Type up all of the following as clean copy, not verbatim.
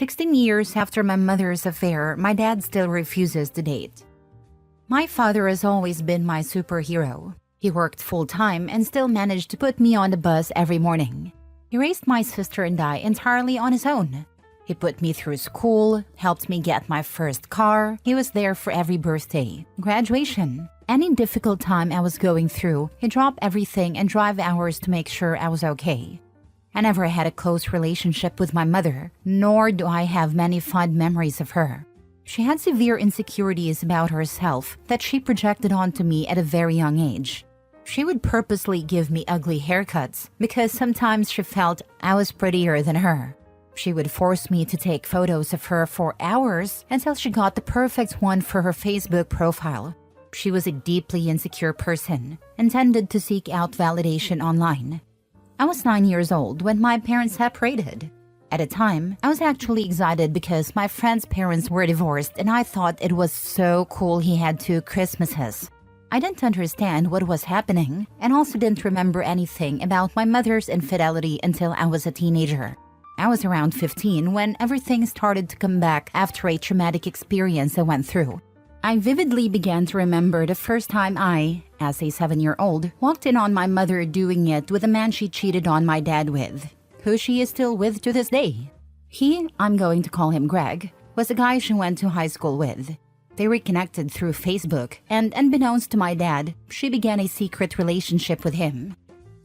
16 years after my mother's affair, my dad still refuses to date. My father has always been my superhero. He worked full-time and still managed to put me on the bus every morning. He raised my sister and I entirely on his own. He put me through school, helped me get my first car. He was there for every birthday, graduation. Any difficult time I was going through, he dropped everything and drive hours to make sure I was okay. I never had a close relationship with my mother, nor do I have many fond memories of her. She had severe insecurities about herself that she projected onto me at a very young age. She would purposely give me ugly haircuts because sometimes she felt I was prettier than her. She would force me to take photos of her for hours until she got the perfect one for her Facebook profile. She was a deeply insecure person and tended to seek out validation online. I was 9 years old when my parents separated. At the time, I was actually excited because my friend's parents were divorced and I thought it was so cool he had 2 Christmases. I didn't understand what was happening and also didn't remember anything about my mother's infidelity until I was a teenager. I was around 15 when everything started to come back after a traumatic experience I went through. I vividly began to remember the first time I, as a 7-year-old, walked in on my mother doing it with a man she cheated on my dad with, who she is still with to this day. He, I'm going to call him Greg, was a guy she went to high school with. They reconnected through Facebook, and unbeknownst to my dad, she began a secret relationship with him.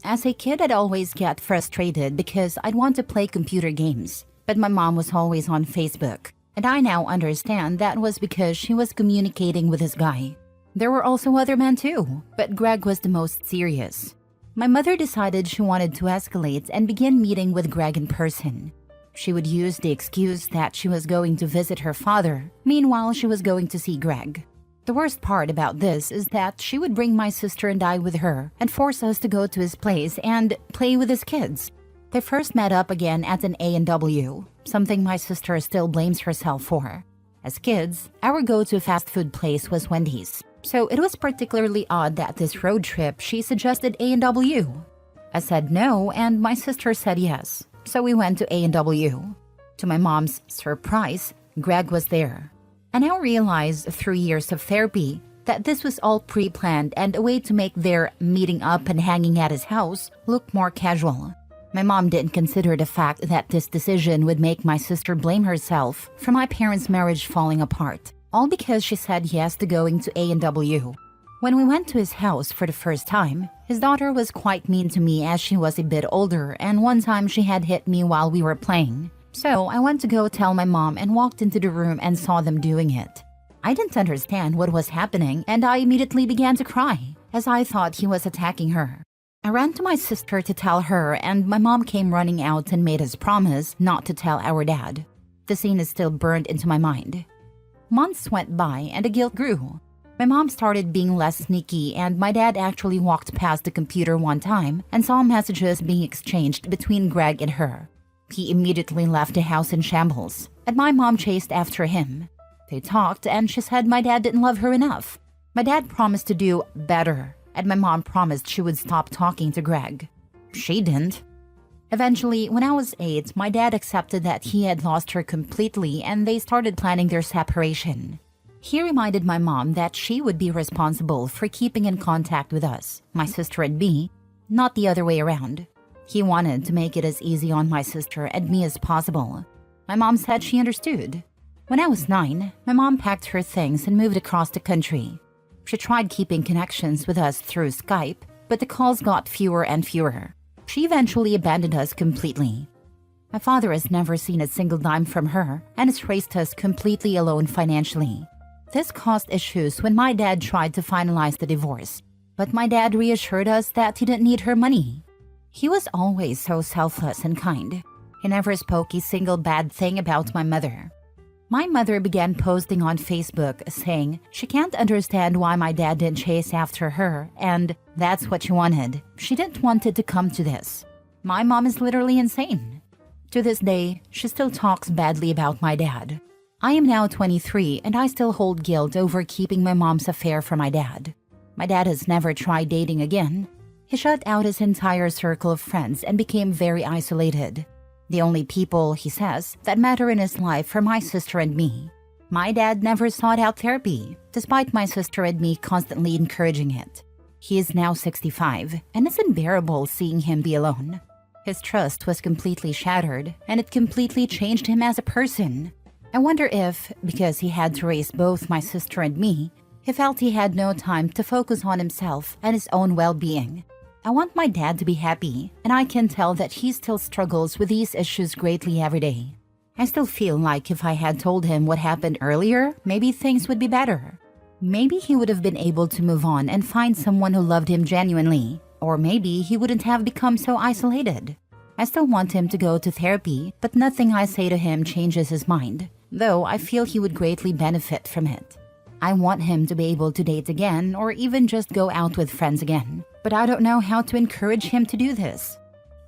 As a kid, I'd always get frustrated because I'd want to play computer games, but my mom was always on Facebook. And I now understand that was because she was communicating with this guy. There were also other men too, but Greg was the most serious. My mother decided she wanted to escalate and begin meeting with Greg in person. She would use the excuse that she was going to visit her father. Meanwhile, she was going to see Greg. The worst part about this is that she would bring my sister and I with her and force us to go to his place and play with his kids. They first met up again at an A&W, something my sister still blames herself for. As kids, our go-to fast food place was Wendy's, so it was particularly odd that this road trip she suggested A&W. I said no, and my sister said yes, so we went to A&W. To my mom's surprise, Greg was there. I now realize through years of therapy that this was all pre-planned and a way to make their meeting up and hanging at his house look more casual. My mom didn't consider the fact that this decision would make my sister blame herself for my parents' marriage falling apart, all because she said yes to going to A&W. When we went to his house for the first time, his daughter was quite mean to me as she was a bit older, and one time she had hit me while we were playing. So I went to go tell my mom and walked into the room and saw them doing it. I didn't understand what was happening and I immediately began to cry, as I thought he was attacking her. I ran to my sister to tell her, and my mom came running out and made us promise not to tell our dad. The scene is still burned into my mind. Months went by and the guilt grew. My mom started being less sneaky, and my dad actually walked past the computer one time and saw messages being exchanged between Greg and her. He immediately left the house in shambles, and my mom chased after him. They talked, and she said my dad didn't love her enough. My dad promised to do better, and my mom promised she would stop talking to Greg. She didn't. Eventually, when I was 8, my dad accepted that he had lost her completely and they started planning their separation. He reminded my mom that she would be responsible for keeping in contact with us, my sister and me, not the other way around. He wanted to make it as easy on my sister and me as possible. My mom said she understood. When I was 9, my mom packed her things and moved across the country. She tried keeping connections with us through Skype, but the calls got fewer and fewer. She eventually abandoned us completely. My father has never seen a single dime from her and has raised us completely alone financially. This caused issues when my dad tried to finalize the divorce, but my dad reassured us that he didn't need her money. He was always so selfless and kind. He never spoke a single bad thing about my mother. My mother began posting on Facebook saying she can't understand why my dad didn't chase after her, and that's what she wanted. She didn't want it to come to this. My mom is literally insane. To this day, she still talks badly about my dad. I am now 23 and I still hold guilt over keeping my mom's affair from my dad. My dad has never tried dating again. He shut out his entire circle of friends and became very isolated. The only people, he says, that matter in his life are my sister and me. My dad never sought out therapy, despite my sister and me constantly encouraging it. He is now 65, and it's unbearable seeing him be alone. His trust was completely shattered, and it completely changed him as a person. I wonder if, because he had to raise both my sister and me, he felt he had no time to focus on himself and his own well-being. I want my dad to be happy, and I can tell that he still struggles with these issues greatly every day. I still feel like if I had told him what happened earlier, maybe things would be better. Maybe he would have been able to move on and find someone who loved him genuinely, or maybe he wouldn't have become so isolated. I still want him to go to therapy, but nothing I say to him changes his mind, though I feel he would greatly benefit from it. I want him to be able to date again or even just go out with friends again, but I don't know how to encourage him to do this.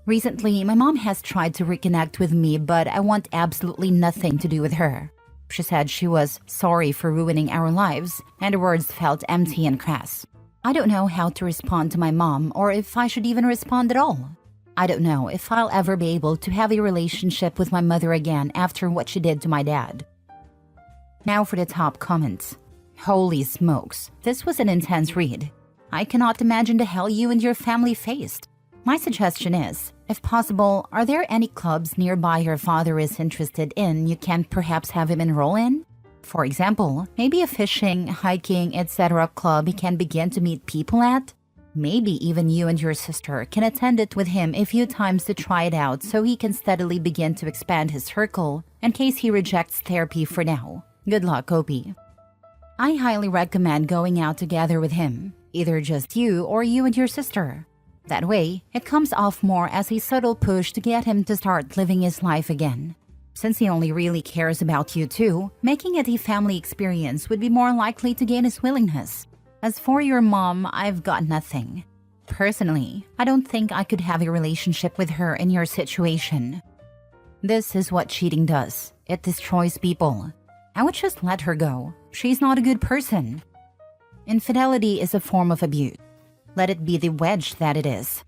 Recently, my mom has tried to reconnect with me, but I want absolutely nothing to do with her. She said she was sorry for ruining our lives, and her words felt empty and crass. I don't know how to respond to my mom or if I should even respond at all. I don't know if I'll ever be able to have a relationship with my mother again after what she did to my dad. Now for the top comments. Holy smokes, this was an intense read. I cannot imagine the hell you and your family faced. My suggestion is, if possible, are there any clubs nearby your father is interested in you can perhaps have him enroll in? For example, maybe a fishing, hiking, etc. club he can begin to meet people at? Maybe even you and your sister can attend it with him a few times to try it out so he can steadily begin to expand his circle in case he rejects therapy for now. Good luck, Opie. I highly recommend going out together with him, either just you or you and your sister. That way, it comes off more as a subtle push to get him to start living his life again. Since he only really cares about you too, making it a family experience would be more likely to gain his willingness. As for your mom, I've got nothing. Personally, I don't think I could have a relationship with her in your situation. This is what cheating does. It destroys people. I would just let her go. She's not a good person. Infidelity is a form of abuse. Let it be the wedge that it is.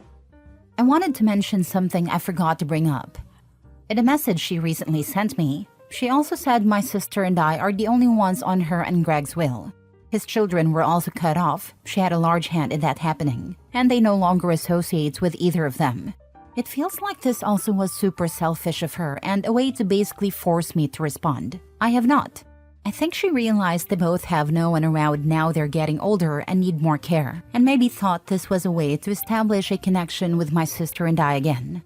I wanted to mention something I forgot to bring up. In a message she recently sent me, she also said my sister and I are the only ones on her and Greg's will. His children were also cut off. She had a large hand in that happening, and they no longer associate with either of them. It feels like this also was super selfish of her and a way to basically force me to respond. I have not. I think she realized they both have no one around now they're getting older and need more care, and maybe thought this was a way to establish a connection with my sister and I again.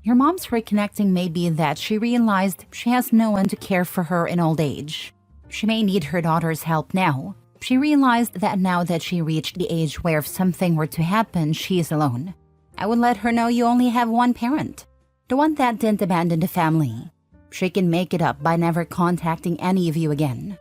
Your mom's reconnecting may be that she realized she has no one to care for her in old age. She may need her daughter's help now. She realized that now that she reached the age where if something were to happen, she is alone. I would let her know you only have one parent, the one that didn't abandon the family. She can make it up by never contacting any of you again.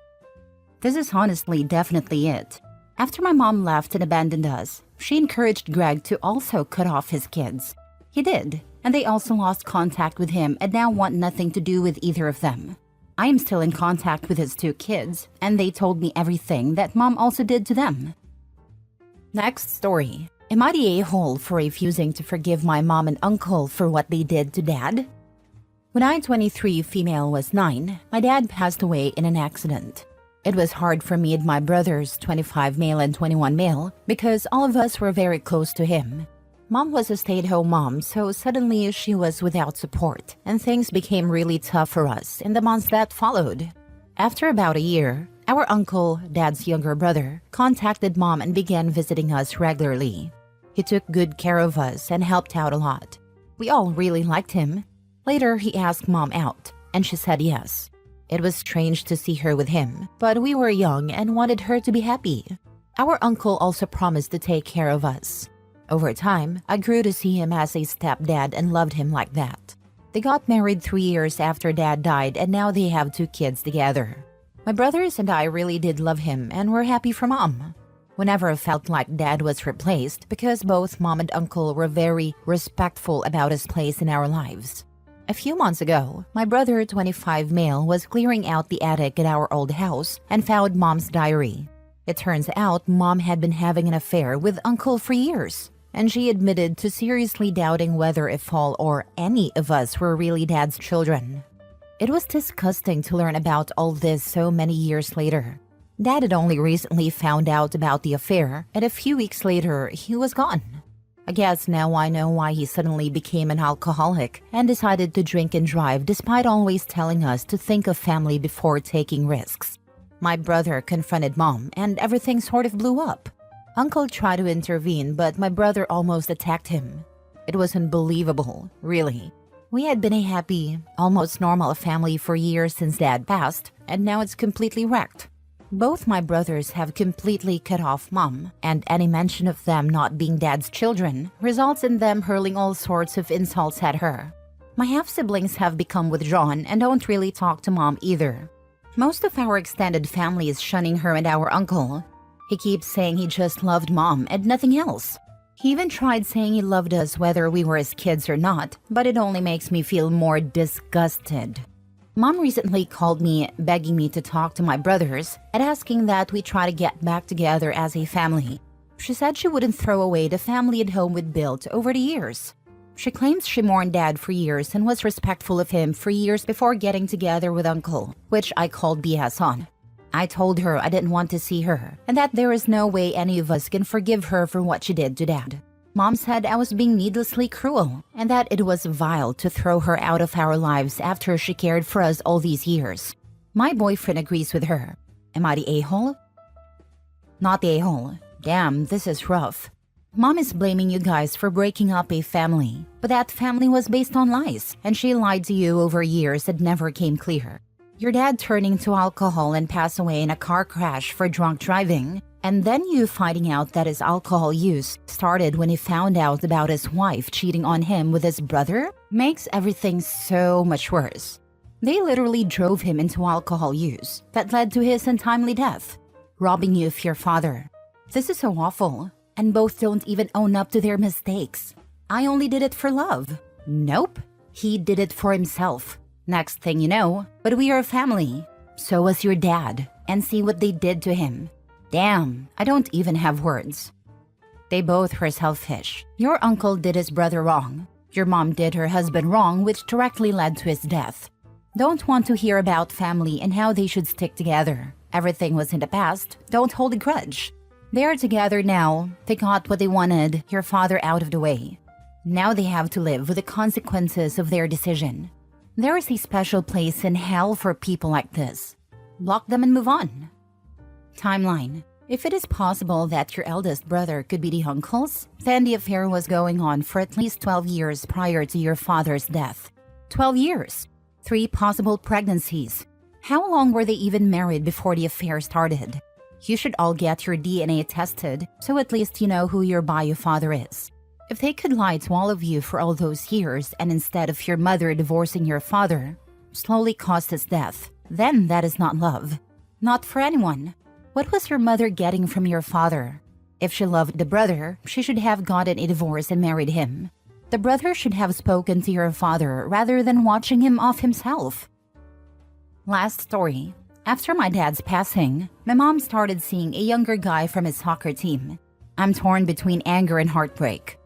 This is honestly definitely it. After my mom left and abandoned us, she encouraged Greg to also cut off his kids. He did, and they also lost contact with him and now want nothing to do with either of them. I am still in contact with his two kids, and they told me everything that mom also did to them. Next story. Am I the a-hole for refusing to forgive my mom and uncle for what they did to dad? When I, 23 female, was 9, my dad passed away in an accident. It was hard for me and my brothers, 25 male and 21 male, because all of us were very close to him. Mom was a stay-at-home mom, so suddenly she was without support, and things became really tough for us in the months that followed. After about a year, our uncle, dad's younger brother, contacted mom and began visiting us regularly. He took good care of us and helped out a lot. We all really liked him. Later, he asked mom out, and she said yes. It was strange to see her with him, but we were young and wanted her to be happy. Our uncle also promised to take care of us. Over time, I grew to see him as a stepdad and loved him like that. They got married 3 years after dad died, and now they have 2 kids together. My brothers and I really did love him and were happy for mom. We never felt like dad was replaced because both mom and uncle were very respectful about his place in our lives. A few months ago, my brother, 25 male, was clearing out the attic at our old house and found mom's diary. It turns out mom had been having an affair with uncle for years. and she admitted to seriously doubting whether if all or any of us were really Dad's children. It was disgusting to learn about all this so many years later. Dad had only recently found out about the affair, and a few weeks later, he was gone. I guess now I know why he suddenly became an alcoholic and decided to drink and drive despite always telling us to think of family before taking risks. My brother confronted Mom, and everything sort of blew up. Uncle tried to intervene, but my brother almost attacked him. It was unbelievable, really. We had been a happy, almost normal family for years since Dad passed, and now it's completely wrecked. Both my brothers have completely cut off Mom, and any mention of them not being Dad's children results in them hurling all sorts of insults at her. My half-siblings have become withdrawn and don't really talk to Mom either. Most of our extended family is shunning her and our uncle. He keeps saying he just loved Mom and nothing else. He even tried saying he loved us whether we were his kids or not, but it only makes me feel more disgusted. Mom recently called me, begging me to talk to my brothers and asking that we try to get back together as a family. She said she wouldn't throw away the family at home we'd built over the years. She claims she mourned Dad for years and was respectful of him for years before getting together with Uncle, which I called BS on. I told her I didn't want to see her and that there is no way any of us can forgive her for what she did to Dad. Mom said I was being needlessly cruel and that it was vile to throw her out of our lives after she cared for us all these years. My boyfriend agrees with her. Am I the a-hole? Not the a-hole. Damn, this is rough. Mom is blaming you guys for breaking up a family, but that family was based on lies, and she lied to you over years that never came clear. Your dad turning to alcohol and pass away in a car crash for drunk driving, and then you finding out that his alcohol use started when he found out about his wife cheating on him with his brother, makes everything so much worse. They literally drove him into alcohol use that led to his untimely death, robbing you of your father. This is so awful, and both don't even own up to their mistakes. I only did it for love. Nope, he did it for himself. Next thing you know, but we are a family. So was your dad, and see what they did to him. Damn, I don't even have words. They both were selfish. Your uncle did his brother wrong. Your mom did her husband wrong, which directly led to his death. Don't want to hear about family and how they should stick together. Everything was in the past. Don't hold a grudge. They are together now. They got what they wanted, your father out of the way. Now they have to live with the consequences of their decision. There is a special place in hell for people like this. Block them and move on. Timeline. If it is possible that your eldest brother could be the uncles, then the affair was going on for at least 12 years prior to your father's death. 12 years. 3 possible pregnancies. How long were they even married before the affair started? You should all get your DNA tested, so at least you know who your bio father is. If they could lie to all of you for all those years and instead of your mother divorcing your father, slowly caused his death, then that is not love. Not for anyone. What was your mother getting from your father? If she loved the brother, she should have gotten a divorce and married him. The brother should have spoken to your father rather than watching him off himself. Last story. After my dad's passing, my mom started seeing a younger guy from his soccer team. I'm torn between anger and heartbreak.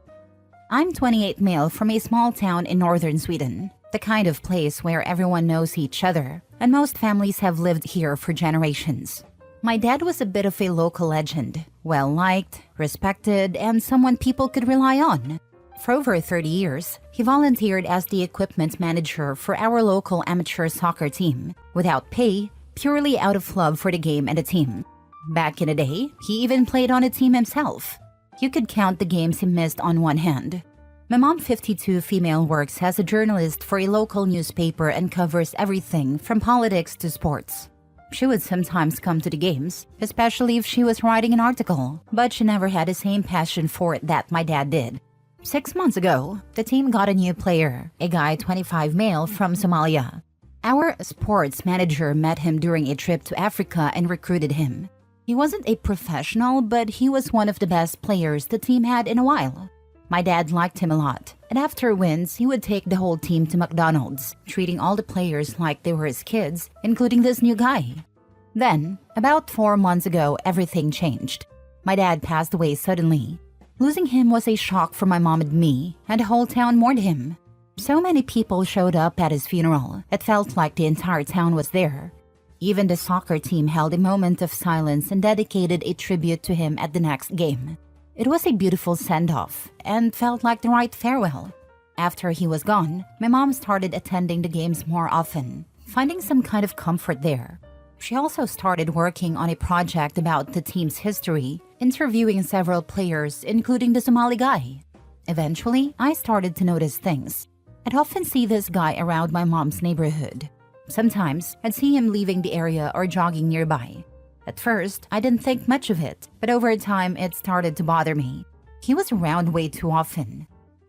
I'm 28 male from a small town in northern Sweden, the kind of place where everyone knows each other, and most families have lived here for generations. My dad was a bit of a local legend, well-liked, respected, and someone people could rely on. For over 30 years, he volunteered as the equipment manager for our local amateur soccer team, without pay, purely out of love for the game and the team. Back in the day, he even played on a team himself. You could count the games he missed on one hand. My mom, 52 female, works as a journalist for a local newspaper and covers everything from politics to sports. She would sometimes come to the games, especially if she was writing an article, but she never had the same passion for it that my dad did. 6 months ago, the team got a new player, a guy 25 male from Somalia. Our sports manager met him during a trip to Africa and recruited him. He wasn't a professional, but he was one of the best players the team had in a while. My dad liked him a lot, and after wins, he would take the whole team to McDonald's, treating all the players like they were his kids, including this new guy. Then, about 4 months ago, everything changed. My dad passed away suddenly. Losing him was a shock for my mom and me, and the whole town mourned him. So many people showed up at his funeral, it felt like the entire town was there. Even the soccer team held a moment of silence and dedicated a tribute to him at the next game. It was a beautiful send-off, and felt like the right farewell. After he was gone, my mom started attending the games more often, finding some kind of comfort there. She also started working on a project about the team's history, interviewing several players, including the Somali guy. Eventually, I started to notice things. I'd often see this guy around my mom's neighborhood. Sometimes, I'd see him leaving the area or jogging nearby. At first, I didn't think much of it, but over time, it started to bother me. He was around way too often.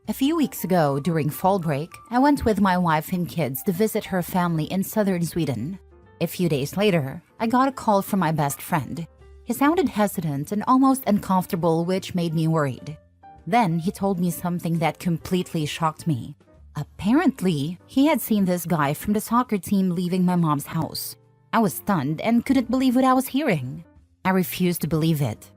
A few weeks ago, during fall break, I went with my wife and kids to visit her family in southern Sweden. A few days later, I got a call from my best friend. He sounded hesitant and almost uncomfortable, which made me worried. Then he told me something that completely shocked me. Apparently, he had seen this guy from the soccer team leaving my mom's house. I was stunned and couldn't believe what I was hearing. I refused to believe it.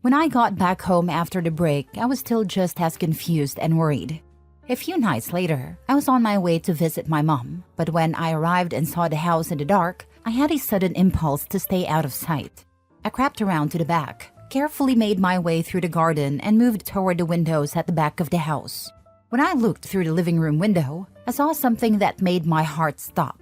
When I got back home after the break, I was still just as confused and worried. A few nights later, I was on my way to visit my mom, but when I arrived and saw the house in the dark, I had a sudden impulse to stay out of sight. I crept around to the back, carefully made my way through the garden, and moved toward the windows at the back of the house. When I looked through the living room window, I saw something that made my heart stop.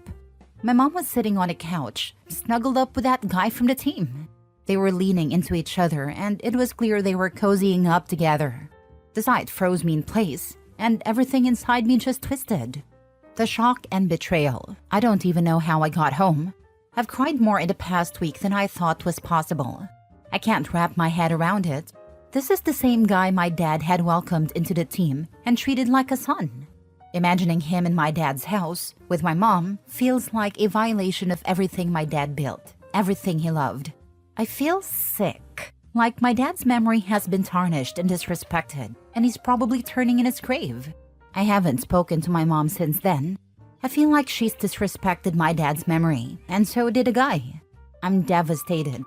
My mom was sitting on a couch, snuggled up with that guy from the team. They were leaning into each other, and it was clear they were cozying up together. The sight froze me in place, and everything inside me just twisted. The shock and betrayal. I don't even know how I got home. I've cried more in the past week than I thought was possible. I can't wrap my head around it. This is the same guy my dad had welcomed into the team and treated like a son. Imagining him in my dad's house with my mom feels like a violation of everything my dad built, everything he loved. I feel sick, like my dad's memory has been tarnished and disrespected, and he's probably turning in his grave. I haven't spoken to my mom since then. I feel like she's disrespected my dad's memory, and so did a guy. I'm devastated.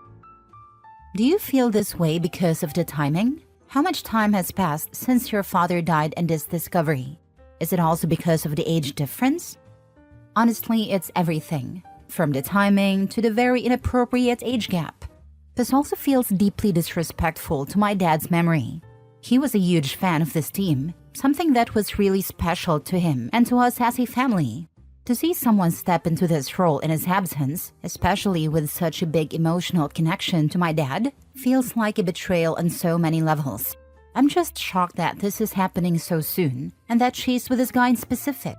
Do you feel this way because of the timing? How much time has passed since your father died and this discovery? Is it also because of the age difference? Honestly, it's everything, from the timing to the very inappropriate age gap. This also feels deeply disrespectful to my dad's memory. He was a huge fan of this team, something that was really special to him and to us as a family. To see someone step into this role in his absence, especially with such a big emotional connection to my dad, feels like a betrayal on so many levels. I'm just shocked that this is happening so soon, and that she's with this guy in specific.